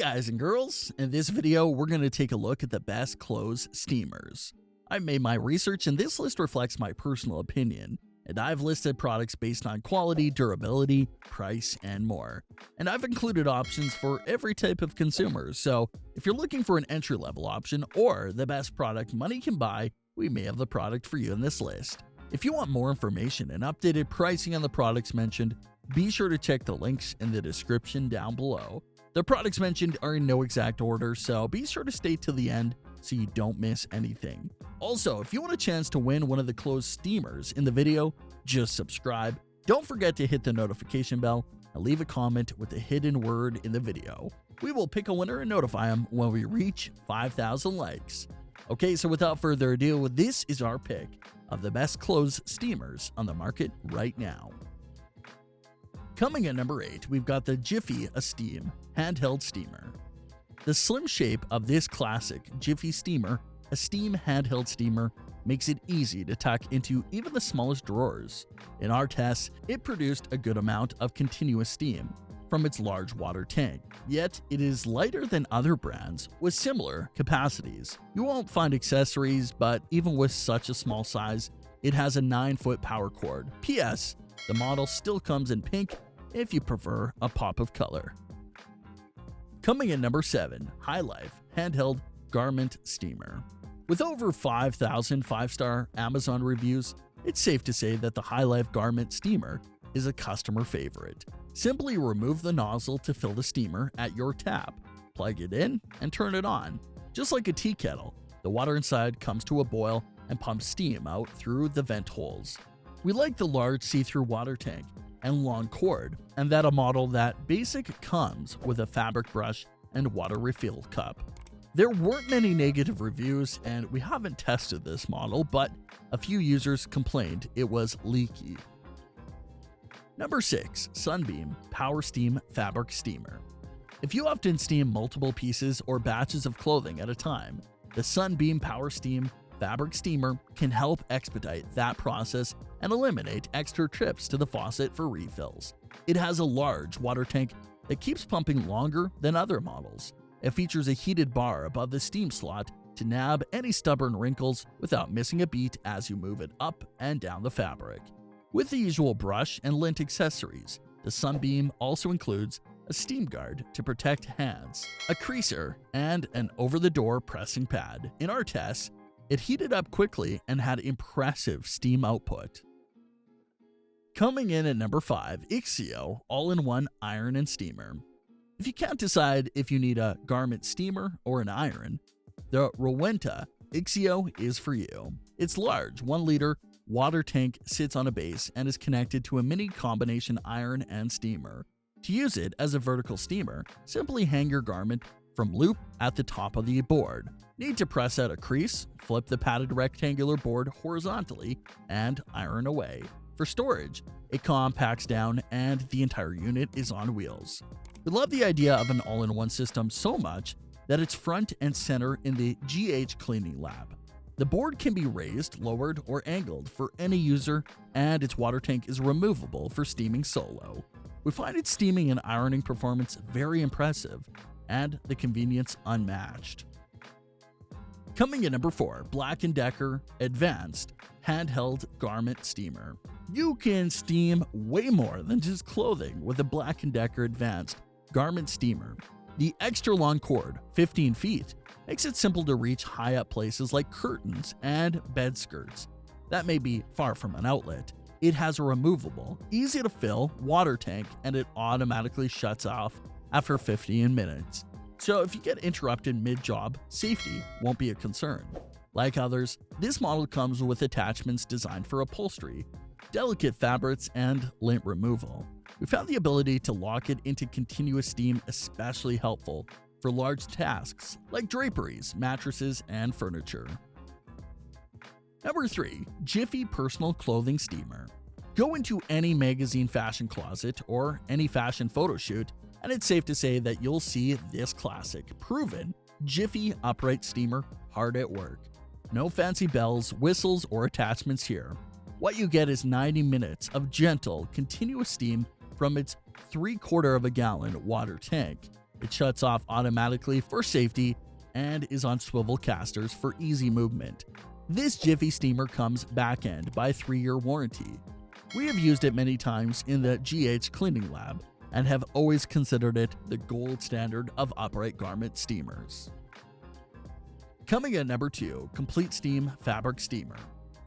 guys and girls, in this video we're going to take a look at the best clothes steamers. I made my research and this list reflects my personal opinion, and I've listed products based on quality, durability, price, and more. And I've included options for every type of consumer, so if you're looking for an entry-level option or the best product money can buy, we may have the product for you in this list. If you want more information and updated pricing on the products mentioned, be sure to check the links in the description down below. The products mentioned are in no exact order, so be sure to stay till the end so you don't miss anything. Also, if you want a chance to win one of the clothes steamers in the video, just subscribe. Don't forget to hit the notification bell and leave a comment with the hidden word in the video. We will pick a winner and notify them when we reach 5,000 likes. Okay, so without further ado, this is our pick of the best clothes steamers on the market right now. Coming at number 8, we've got the JIFFY EXTREMESTEAM handheld steamer. The slim shape of this classic JIFFY steamer, a steam handheld steamer, makes it easy to tuck into even the smallest drawers. In our tests, it produced a good amount of continuous steam from its large water tank, yet it is lighter than other brands with similar capacities. You won't find accessories, but even with such a small size, it has a 9-foot power cord. P.S. The model still comes in pink if you prefer a pop of color. Coming in number 7, High Life handheld garment steamer. With over 5,000 5-star Amazon reviews, it's safe to say that the High Life garment steamer is a customer favorite. Simply remove the nozzle to fill the steamer at your tap, plug it in, and turn it on. Just like a tea kettle, the water inside comes to a boil and pumps steam out through the vent holes. We like the large see-through water tank and long cord, and that a model that basic comes with a fabric brush and water refill cup. There weren't many negative reviews, and we haven't tested this model, but a few users complained it was leaky. Number 6, SUNBEAM Power Steam Fabric Steamer. If you often steam multiple pieces or batches of clothing at a time, the SUNBEAM Power Steam Fabric Steamer can help expedite that process and eliminate extra trips to the faucet for refills. It has a large water tank that keeps pumping longer than other models. It features a heated bar above the steam slot to nab any stubborn wrinkles without missing a beat as you move it up and down the fabric. With the usual brush and lint accessories, the SUNBEAM also includes a steam guard to protect hands, a creaser, and an over-the-door pressing pad. In our tests, it heated up quickly and had impressive steam output. Coming in at number 5, IXIO All-in-One Iron and Steamer. If you can't decide if you need a garment steamer or an iron, the Rowenta IXIO is for you. Its large 1-liter water tank sits on a base and is connected to a mini combination iron and steamer. To use it as a vertical steamer, simply hang your garment from loop at the top of the board. Need to press out a crease, flip the padded rectangular board horizontally, and iron away. For storage, it compacts down and the entire unit is on wheels. We love the idea of an all-in-one system so much that it's front and center in the GH cleaning lab. The board can be raised, lowered, or angled for any user, and its water tank is removable for steaming solo. We find its steaming and ironing performance very impressive, and the convenience unmatched. Coming in number 4, BLACK+DECKER Advanced Handheld Garment Steamer. You can steam way more than just clothing with a BLACK+DECKER Advanced Garment Steamer. The extra long cord, 15 feet, makes it simple to reach high up places like curtains and bed skirts. That may be far from an outlet. It has a removable, easy to fill water tank, and it automatically shuts off after 15 minutes. So if you get interrupted mid-job, safety won't be a concern. Like others, this model comes with attachments designed for upholstery, delicate fabrics, and lint removal. We found the ability to lock it into continuous steam especially helpful for large tasks like draperies, mattresses, and furniture. Number 3, JIFFY Personal Clothing Steamer. Go into any magazine fashion closet or any fashion photo shoot, and it's safe to say that you'll see this classic, proven JIFFY upright steamer hard at work. No fancy bells, whistles, or attachments here. What you get is 90 minutes of gentle, continuous steam from its 3/4 of a gallon water tank. It shuts off automatically for safety and is on swivel casters for easy movement. This Jiffy steamer comes back-end by a 3-year warranty. We have used it many times in the GH cleaning lab and have always considered it the gold standard of upright garment steamers. Coming at number 2, Complete Steam Fabric Steamer.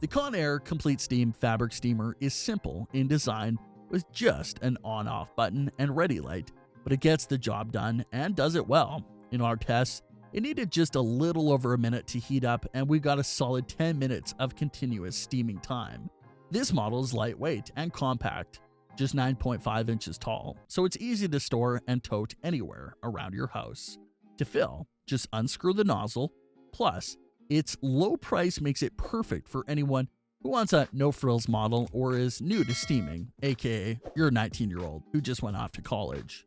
The Conair Complete Steam Fabric Steamer is simple in design with just an on-off button and ready light, but it gets the job done and does it well. In our tests, it needed just a little over a minute to heat up, and we got a solid 10 minutes of continuous steaming time. This model is lightweight and compact, just 9.5 inches tall, so it's easy to store and tote anywhere around your house. To fill, just unscrew the nozzle, plus its low price makes it perfect for anyone who wants a no-frills model or is new to steaming, aka you're a 19-year-old who just went off to college.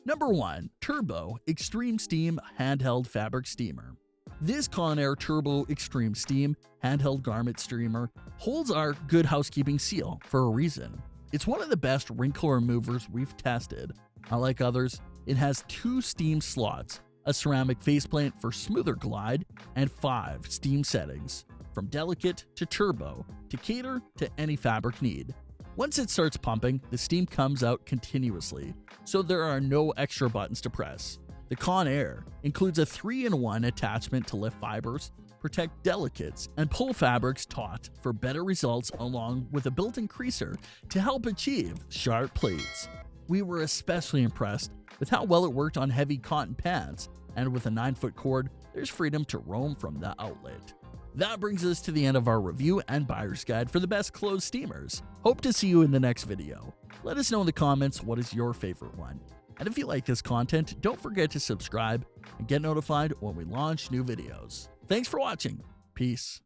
Number 1. Turbo Extreme Steam Handheld Fabric Steamer. This Conair Turbo Extreme Steam Handheld Garment Steamer holds our Good Housekeeping seal for a reason. It's one of the best wrinkle removers we've tested. Unlike others, it has 2 steam slots, a ceramic faceplate for smoother glide, and 5 steam settings, from delicate to turbo, to cater to any fabric need. Once it starts pumping, the steam comes out continuously, so there are no extra buttons to press. The Conair includes a 3-in-1 attachment to lift fibers, protect delicates, and pull fabrics taut for better results, along with a built-in creaser to help achieve sharp pleats. We were especially impressed with how well it worked on heavy cotton pants, and with a 9-foot cord, there's freedom to roam from the outlet. That brings us to the end of our review and buyer's guide for the best clothes steamers. Hope to see you in the next video. Let us know in the comments what is your favorite one. And if you like this content, don't forget to subscribe and get notified when we launch new videos. Thanks for watching. Peace.